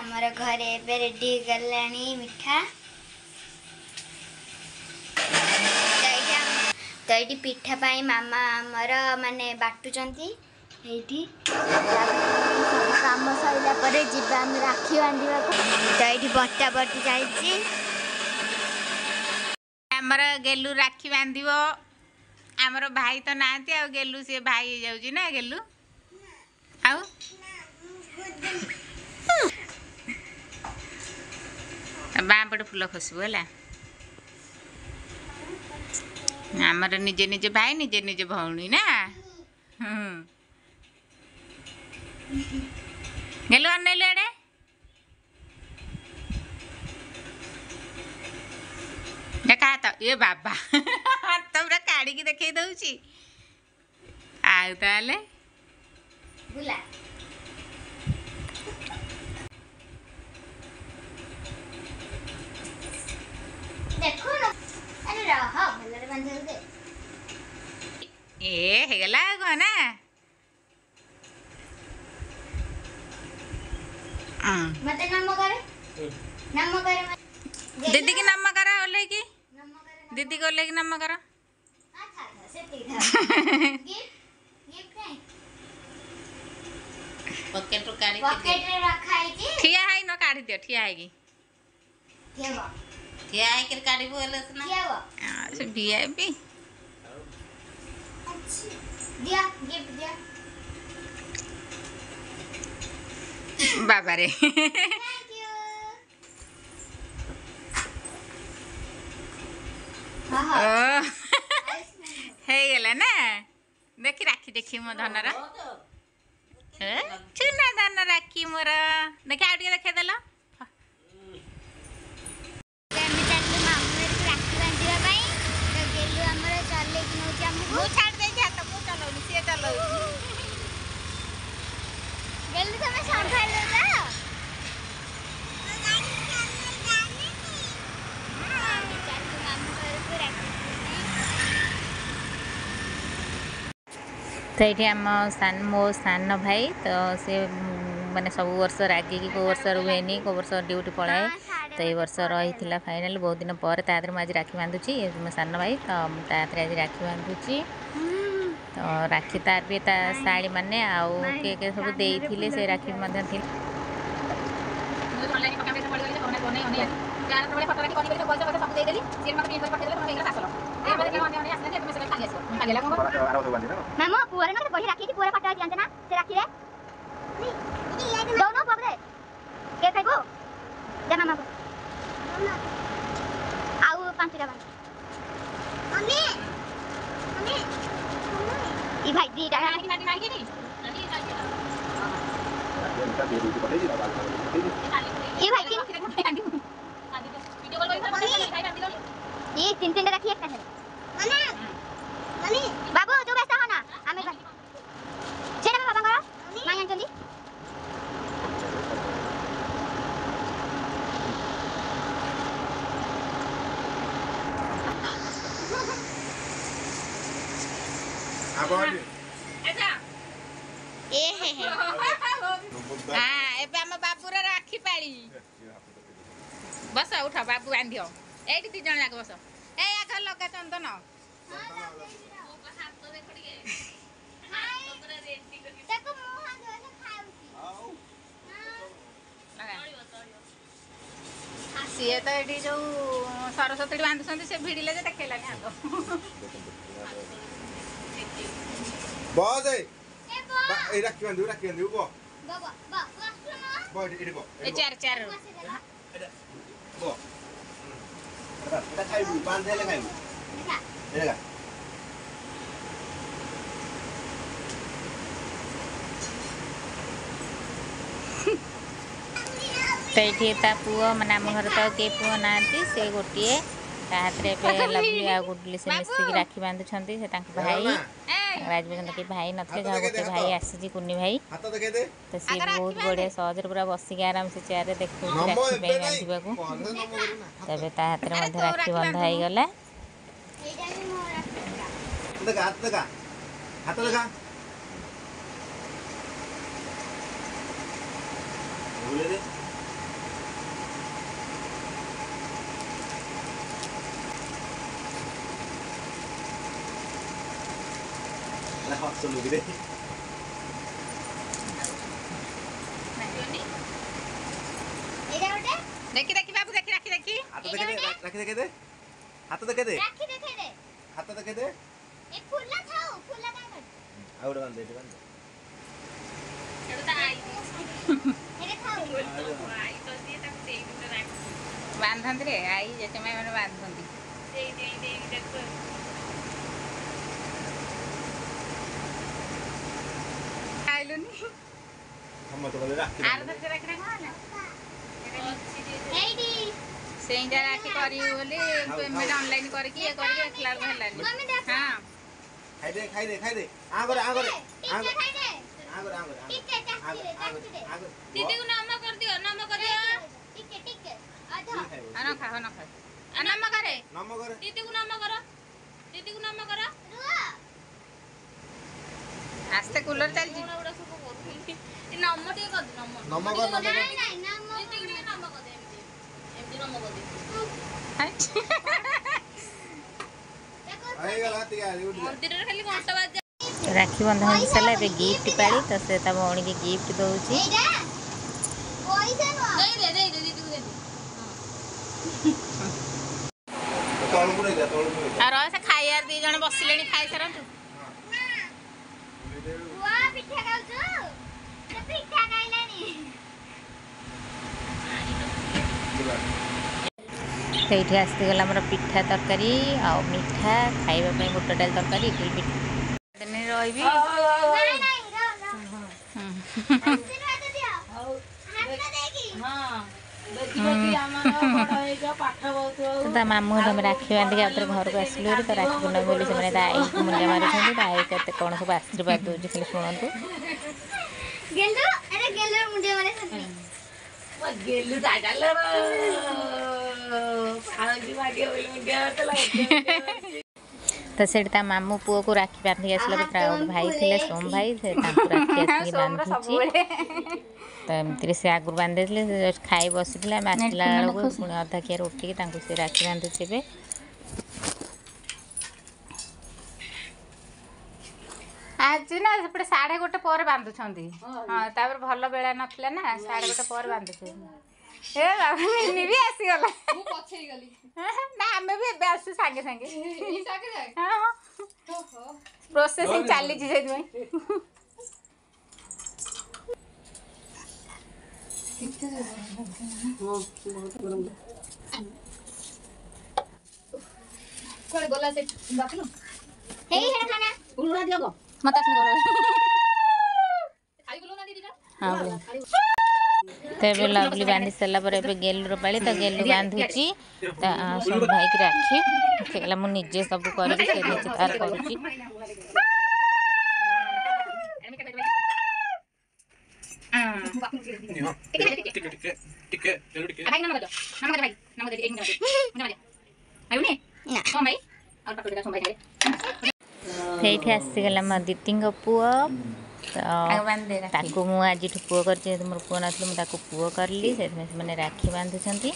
आमर घरे रेडी गलानी मिठा तो ये पिठा पाई मामा आमर माने बाटुचंती एठी काम सैला परे जीवा हम राखी बांधिबा तो ये बट्टा बट्टी चलती आमर गेलु राखी बांधिबो आमर भाई तो नांती आ गेलु से भाई हो जाउची ना गेलु आउ बापड़ फुल खसबू है आमर निजे निजे भाई निजे निजे भौणी ना गेलु अनेलु एडे देखा तो ये बाबा तुमरा काढ़ी की देखे दउची आउ ताले बुला देखो ना अरे रहा भलरे बंधल दे ए हेगला कोना मते नम करे दीदी की नम करा ओले की दीदी को लेके नम करा अच्छा से गिफ्ट गिफ्ट नहीं पॉकेट काढ़ी पॉकेट रे रखा है जी ठिया हाई न काढ़ी दियो ठिया हाई केवा ठिया हाई के काढ़ी बोले ना केवा से वीआईपी अच्छा दिया गिफ्ट दिया बाबा रे थैंक यू हां हे गेला ना देखी राखी देखी मो धनरा चुना धन राखी मोर देखि आ टिके देखे देला छाड़ दे जा तो मु चलाउनी से चलाउनी जल्दी तुम्हें संभाल लो ना तो ये आम मो सान भाई तो से माने सब वर्ष रागे कि को वर्ष रुएनि को वर्ष ड्यूटी पलाए तो ये वर्ष रही फाइनाल बहुत दिन पर तादर आज राखी बांधुची मो सान भाई तो तादर आज राखी बांधुची तो राखी तार भी ता साड़ी माने आउ के सब देइथिले से राखी मध्य थी मामा पूरा ना बड़ी राखी थी पूरा पटा जानते ना से राखी रे दोनों पकड़े के खाइबो दे मामा को आउ 5 टा मम्मी मम्मी ई भाई दी टा नानी नानी नानी की ये भाई वीडियो कॉल ये तीन राखी एक है मम्मी मम्मी बाबू जो व्यस्त हो ना हमें छेड़ा में बाबा करो मां आंटी अच्छा ए हे हां एबे हम बाबू रे राखी पाली बस उठ बाबू बांधियो एठी ती जण लाग बस ए आखा लगा चंदन सी तो ये जो सरस्वती बांधुंट से भिड़े देखलानी आग बस ए राखी बांधु बो बो एडी बो ए चार चार बो एटा खाइबु बांधेले खाइबु एडा तो ये पुओ मैंने आम घर तो किए पुओ ना से गोटे हाथ में लवली आ गुडली से मिसिक राखी बांधुंट से भाई आज पर्यटन कि भाई नथे जहाँ गोटे भाई आसी कुनी भाई तो सी बहुत बढ़िया सहज पूरा बसिक आराम से चेयर देखो राखी बांधा तबे ता हाथ में राखी बंधा हो गला सुन रे ଏଇଟା ଗୋଟେ देखी देखी बाबू देखी राखी देखी हाथ देखे दे रखी देखे दे हाथ देखे दे ରାକ୍ଷୀ ଦେଖେଇ ଦେ हाथ देखे दे ଏ ଫୁଲ ଥାଉ ଫୁଲ କାଇଁ କାଟୁ ଆଉ ଗୋଟେ ବାନ୍ଧେ ଏଠି ଏରେ ଥାଉ बांधती रे आई जेठमाई मैंने बांधती खाइलुनी हम तो बोले राखी आर धरते राखी ना कौन ଏଇଠି ସେଇଟା ରାଖି କରିବି ବୋଲି ପେମେଣ୍ଟ ଅନଲାଇନ୍ କରିକି ଇଏ କରିକି ଦେଖିଲା ବେଳକୁ ହେଲାନି ମମି ଦେଖ ହଁ खाई दे आ करे ଟିକେ ଖାଇଦେ आ ଟିକେ ଚାଖିରେ दीदी को नम कर दियो ଟିକେ ଅଧ न खा न खा नम करे नम करे दीदी को नम करो ରୁହ आस्ते कूलर चल जी नम कर ନାଇଁ ନାଇଁ ନା ମୋ आई गला तिया उठ राखी बंधन हो सारा ए गिफ्ट पाड़ी तो से ता भौणी के गिफ्ट दउची ଏଇଟା ପଇସା ନୁହଁ तोल पुरे जा आ रह से खाइयार दी जण बसिलेनी खाइ सरंतु बुआ ପିଠା ଖାଉଛୁ ସେ ପିଠା ଖାଇଲାନି ସେଇଠି ଆସିଗଲା ଆମର ପିଠା ତରକାରୀ ଆଉ ମିଠା ଖାଇବା ପାଇଁ ବୁଟ ଡାଲି ତରକାରୀ ଇଟିଲି ପିଠା ଦିନେ ରହିବି ନାଇଁ ନାଇଁ ରହ ଆଶୀର୍ବାଦ ଦିଅ ହାତ ଦେଇକି ତା ମାମୁଁ ତମେ ରାକ୍ଷୀ ବାନ୍ଧିକି ଆଉ ଥରେ ଘରକୁ ଆସିଲୁ ତ ରାକ୍ଷୀ ପୂର୍ଣ୍ଣମୀ ବୋଲି ସେମାନେ ତା ଆଈକୁ ମୁଣ୍ଡିଆ ମାରୁଛନ୍ତି ତା ଆଈ କେତେ କ'ଣ ସବୁ ଆଶୀର୍ବାଦ ଦେଉଛି ଖାଲି ଶୁଣନ୍ତୁ ଗେଲୁ ଆରେ ଗେଲୁ ମୁଣ୍ଡେ ମାନେ ସତି गेलू दादाला पाळजी मागे होईल मुंड्या तो सेठ ता मामू पुओ को राखी बांधी आसला गोटे भाई थे सोम भाई से राखी आसिक बांधुची तो एमती से आगुर बांधे खाई बसी आसला बेलू पुणी अधा खियार उठिकी से राखी बांधुचे आज ना सेपटे 1:30 पर बांधुछंती हां तापर भलो बेला नथिला ना 1:30 पर बांधुछे ए बाबा निनी भी आसी गला मु पछई गली ना हमें भी एबे आसु संगे संगे हां हां प्रोसेसिंग चाली छी से दुई कोळे गोला से बाकलो हे हे खाना उलुना दियो गो मत आसने करो खाई बोलो ना दीदी का हां तेरे लवली बांधी सारा पर ए गेलुर पाली तो गेलु बांधुची सोम भाई की राखी से गला मु निजे सब कर से निजे तार करूची टिके भाई नमक दो भाई नमक दे एक मिनट मुझे आयु ने ना सोम भाई और पकड़ दे सोम भाई ସେଇଠି ଆସିଗଲା ମୋ ଦିଦିଙ୍କ ପୁଅ ତାକୁ ମୁଁ ଆଜିଠୁ ପୁଅ କରିଛି ମୋର ପୁଅ ନଥିଲି ମୁଁ ତାକୁ ପୁଅ କରିଲି ସେଥିପାଇଁ ସେମାନେ ରାକ୍ଷୀ ବାନ୍ଧୁଛନ୍ତି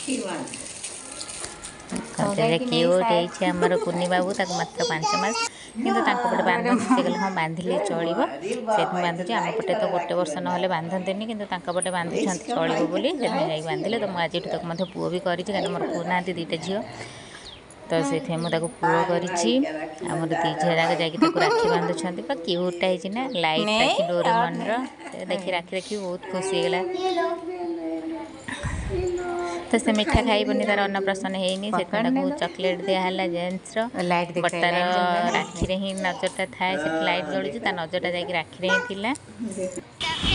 କ୍ୟୁଟ୍ ହେଇଛି ଆମର କୁନି ବାବୁ ତାକୁ ମାତ୍ର 5 ମାସ କିନ୍ତୁ ତାଙ୍କ ପଟେ ବାନ୍ଧନ୍ତି ସେ କହିଲେ ହଁ ବାନ୍ଧିଲେ ଚଳିବ ସେଥିପାଇଁ ବାନ୍ଧୁଛି ଆମ ପଟେ ତ 1 ବର୍ଷ ନହେଲେ ବାନ୍ଧନ୍ତିନି କିନ୍ତୁ ତାଙ୍କ ପଟେ ବାନ୍ଧୁଛନ୍ତି ଚଳିବ ବୋଲି ସେଥିପାଇଁ ଯାଇକି ବାନ୍ଧିଲେ ତ ମୁଁ ଆଜିଠୁ ତାକୁ ମଧ୍ୟ ପୁଅ ବି କରିଛି କାରଣ ମୋର ପୁଅ ନାହାନ୍ତି 2ଟା ଝିଅ तो से मुझे पुओ कर दी झील जाकि राखी बांधुंट क्यूटा है ना लाइट राखी डोरेमन देखी राखी देखी बहुत खुशी होगा तो से मिठा खाइबनी तार अन्नप्राशन होनी से चॉकलेट दिहला जेन्ट्स बटार राखी ही नजरटा थाए लाइट जलुची नजरटा जा राखी ही